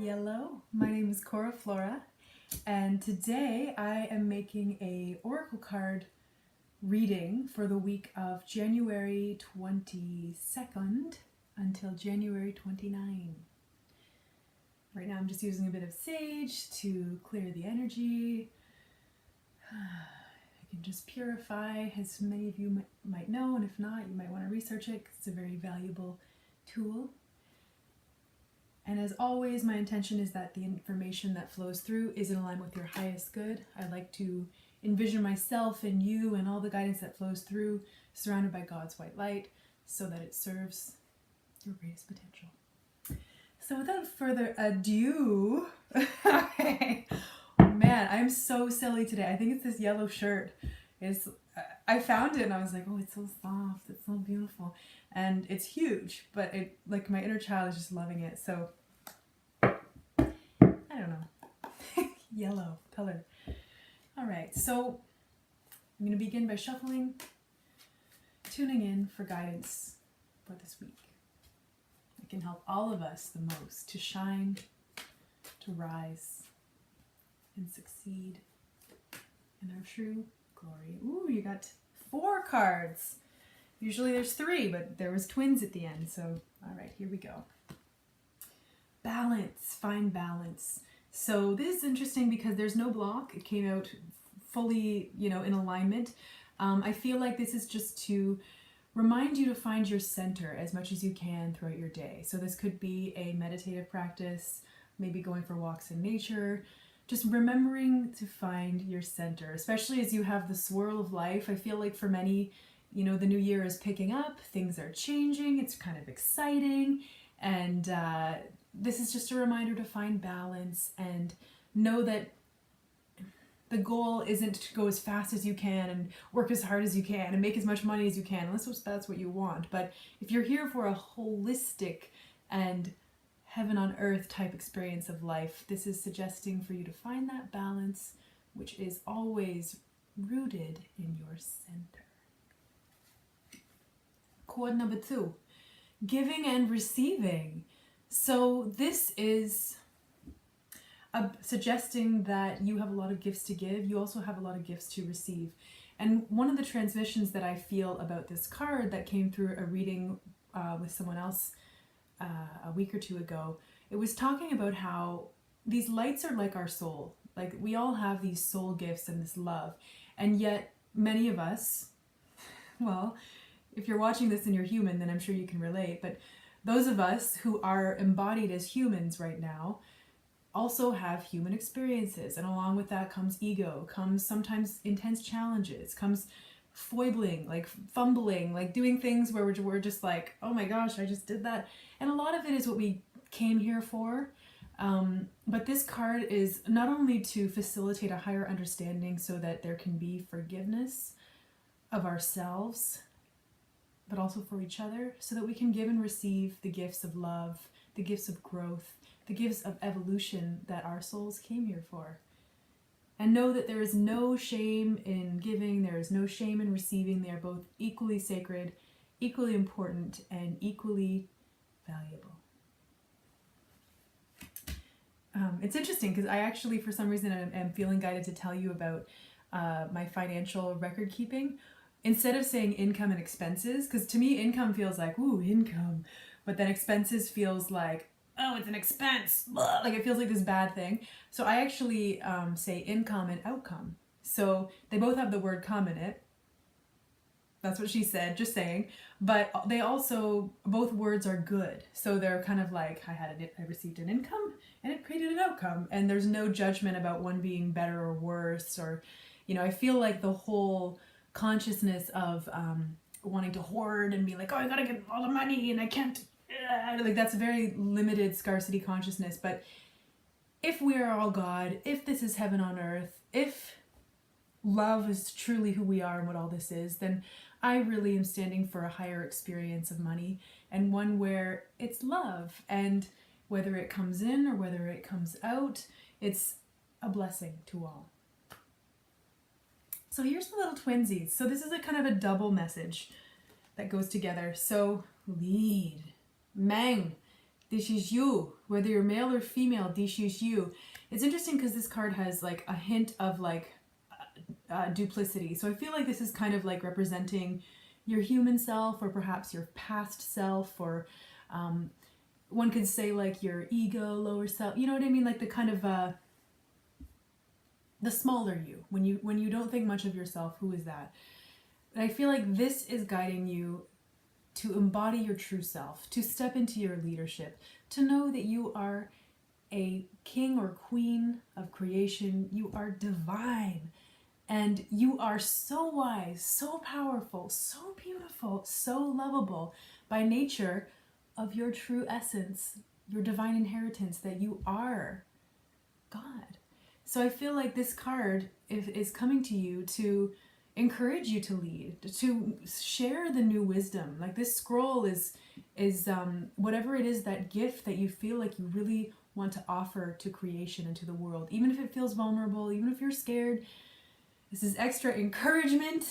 Yellow. My name is Cora Flora, and today I am making a oracle card reading for the week of January 22nd until January 29. Right now I'm just using a bit of sage to clear the energy. I can just purify, as many of you might know, and if not, you might want to research it because it's a very valuable tool. And as always, my intention is that the information that flows through is in alignment with your highest good. I like to envision myself and you and all the guidance that flows through surrounded by God's white light so that it serves your greatest potential. So without further ado, okay. Man, I'm so silly today. I think it's this yellow shirt. I found it and I was like, oh, it's so soft, it's so beautiful. And it's huge, but it, like, my inner child is just loving it. So I don't know. Yellow color. All right, so I'm going to begin by shuffling, tuning in for guidance for this week. It can help all of us the most to shine, to rise, and succeed in our true glory. Ooh, you got 4 cards. Usually there's 3, but there was twins at the end. So, all right, here we go. Balance, find balance. So this is interesting because there's no block. It came out fully, in alignment. I feel like this is just to remind you to find your center as much as you can throughout your day. So this could be a meditative practice, maybe going for walks in nature, just remembering to find your center, especially as you have the swirl of life. I feel like for many, the new year is picking up, things are changing, it's kind of exciting, and this is just a reminder to find balance and know that the goal isn't to go as fast as you can and work as hard as you can and make as much money as you can, unless that's what you want. But if you're here for a holistic and heaven on earth type experience of life, this is suggesting for you to find that balance, which is always rooted in your center. Chord number 2, giving and receiving. So this is suggesting that you have a lot of gifts to give. You also have a lot of gifts to receive. And one of the transmissions that I feel about this card that came through a reading with someone else a week or 2 ago, it was talking about how these lights are like our soul. Like, we all have these soul gifts and this love. And yet many of us, well, if you're watching this and you're human, then I'm sure you can relate. But those of us who are embodied as humans right now also have human experiences. And along with that comes ego, comes sometimes intense challenges, comes foibling, like fumbling, like doing things where we're just like, oh my gosh, I just did that. And a lot of it is what we came here for. But this card is not only to facilitate a higher understanding so that there can be forgiveness of ourselves, but also for each other, so that we can give and receive the gifts of love, the gifts of growth, the gifts of evolution that our souls came here for. And know that there is no shame in giving, there is no shame in receiving. They are both equally sacred, equally important, and equally valuable. It's interesting because I actually, for some reason, am feeling guided to tell you about my financial record keeping. Instead of saying income and expenses, because to me income feels like, ooh, income, but then expenses feels like, oh, it's an expense. Blah. Like, it feels like this bad thing. So I actually say income and outcome. So they both have the word come in it. That's what she said, just saying. But they also, both words are good. So they're kind of like, I received an income and it created an outcome. And there's no judgment about one being better or worse. Or, I feel like the whole consciousness of wanting to hoard and be like, oh, I gotta get all the money and I can't, like, that's a very limited scarcity consciousness. But if we are all God, if this is heaven on earth, if love is truly who we are and what all this is, then I really am standing for a higher experience of money, and one where it's love, and whether it comes in or whether it comes out, it's a blessing to all. So here's the little twinsies. So this is a kind of a double message that goes together. So lead, Meng, This is you. Whether you're male or female, this is you. It's interesting because this card has like a hint of like duplicity. So I feel like this is kind of like representing your human self, or perhaps your past self, or one could say like your ego, lower self. You know what I mean? Like the kind of the smaller you. When you don't think much of yourself, who is that? And I feel like this is guiding you to embody your true self, to step into your leadership, to know that you are a king or queen of creation. You are divine. And you are so wise, so powerful, so beautiful, so lovable by nature of your true essence, your divine inheritance, that you are God. So I feel like this card is coming to you to encourage you to lead, to share the new wisdom. Like this scroll is whatever it is, that gift that you feel like you really want to offer to creation and to the world, even if it feels vulnerable, even if you're scared. This is extra encouragement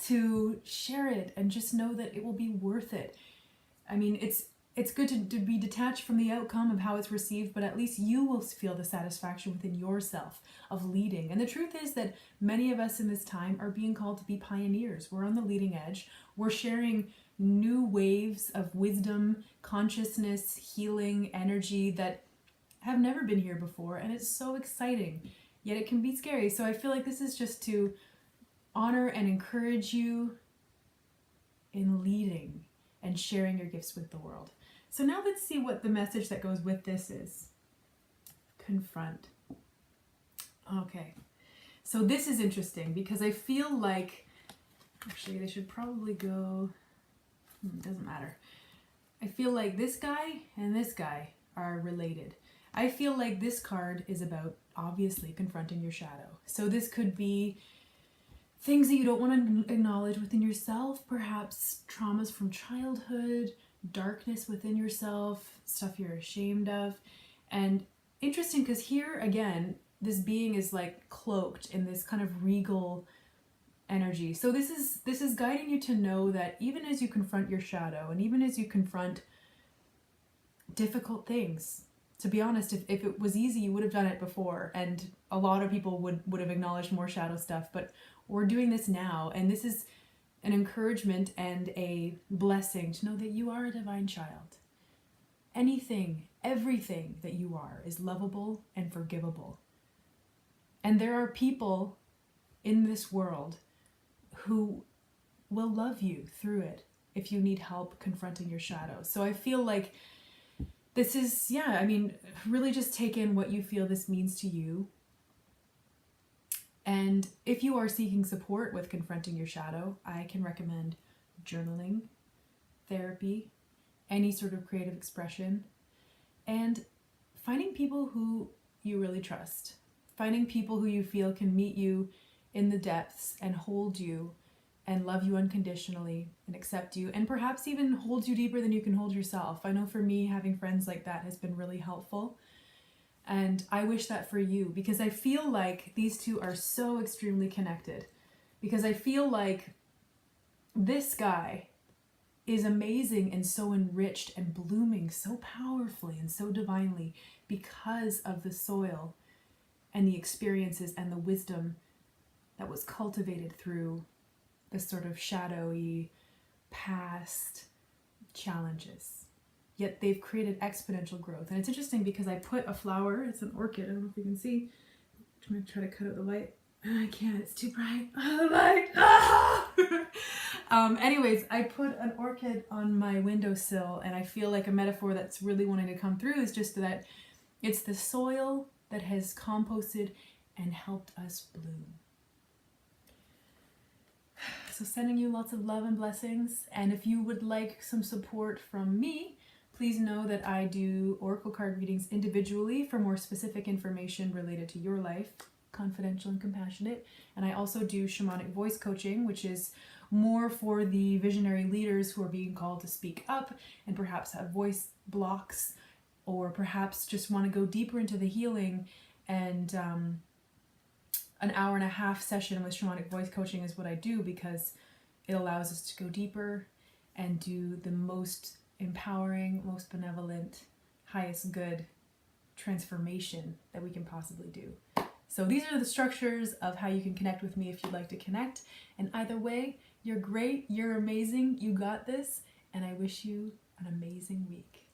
to share it and just know that it will be worth it. I mean, it's good to be detached from the outcome of how it's received, but at least you will feel the satisfaction within yourself of leading. And the truth is that many of us in this time are being called to be pioneers. We're on the leading edge. We're sharing new waves of wisdom, consciousness, healing, energy that have never been here before. And it's so exciting. Yet it can be scary. So I feel like this is just to honor and encourage you in leading and sharing your gifts with the world. So now let's see what the message that goes with this is. Confront. Okay. So this is interesting because I feel like, actually they should probably go, doesn't matter. I feel like this guy and this guy are related. I feel like this card is about obviously confronting your shadow. So this could be things that you don't want to acknowledge within yourself, perhaps traumas from childhood, darkness within yourself, stuff you're ashamed of. And interesting because here again, this being is like cloaked in this kind of regal energy. So this is guiding you to know that even as you confront your shadow, and even as you confront difficult things, to be honest, if it was easy, you would have done it before, and a lot of people would have acknowledged more shadow stuff, but we're doing this now, and this is an encouragement and a blessing to know that you are a divine child. Anything, everything that you are is lovable and forgivable. And there are people in this world who will love you through it if you need help confronting your shadow. So I feel like this is, I mean, really just take in what you feel this means to you. And if you are seeking support with confronting your shadow, I can recommend journaling, therapy, any sort of creative expression, and finding people who you really trust. Finding people who you feel can meet you in the depths and hold you and love you unconditionally and accept you, and perhaps even hold you deeper than you can hold yourself. I know for me, having friends like that has been really helpful. And I wish that for you, because I feel like these two are so extremely connected. Because I feel like this guy is amazing and so enriched and blooming so powerfully and so divinely because of the soil and the experiences and the wisdom that was cultivated through this sort of shadowy past challenges. Yet they've created exponential growth. And it's interesting because I put a flower, it's an orchid, I don't know if you can see. I'm going to try to cut out the light. I can't, it's too bright. Oh, the light! Ah! Anyways, I put an orchid on my windowsill, and I feel like a metaphor that's really wanting to come through is just that it's the soil that has composted and helped us bloom. So sending you lots of love and blessings. And if you would like some support from me, please know that I do oracle card readings individually for more specific information related to your life, confidential and compassionate. And I also do shamanic voice coaching, which is more for the visionary leaders who are being called to speak up and perhaps have voice blocks, or perhaps just want to go deeper into the healing. And an hour and a half session with shamanic voice coaching is what I do, because it allows us to go deeper and do the most empowering, most benevolent, highest good transformation that we can possibly do. So these are the structures of how you can connect with me if you'd like to connect. And either way, you're great, you're amazing, you got this, and I wish you an amazing week.